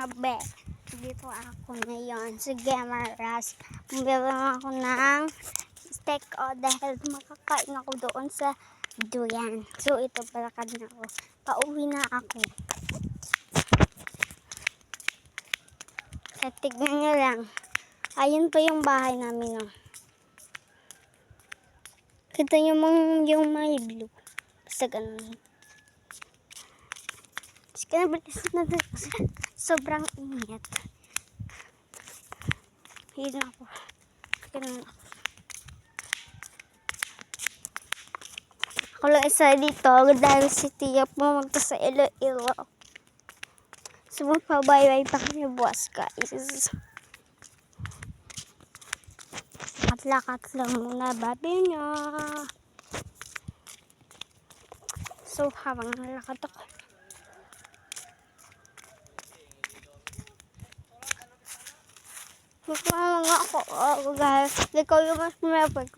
mga be. Dito ako ngayon sa Gameras. Bumili ako ng steak dahil makakain ako doon sa Duyan. So ito palakad na ako. Pauwi na ako. At tignan nyo lang. Ayun pa yung bahay namin. Oh. Kita nyo yung may blue. Basta ganun. Sobrang init. Yun ako. Ganun ako. Ako lang isa dito dahil si Tia pumunta sa Iloilo. So magpabaybay pa kami bukas guys. Lakat lang muna babi niya. So habang nalakad ako. Magpapalala nga ako guys. Ikaw yung mas mapag.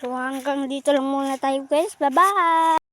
So hanggang dito lang muna tayo guys. Bye bye!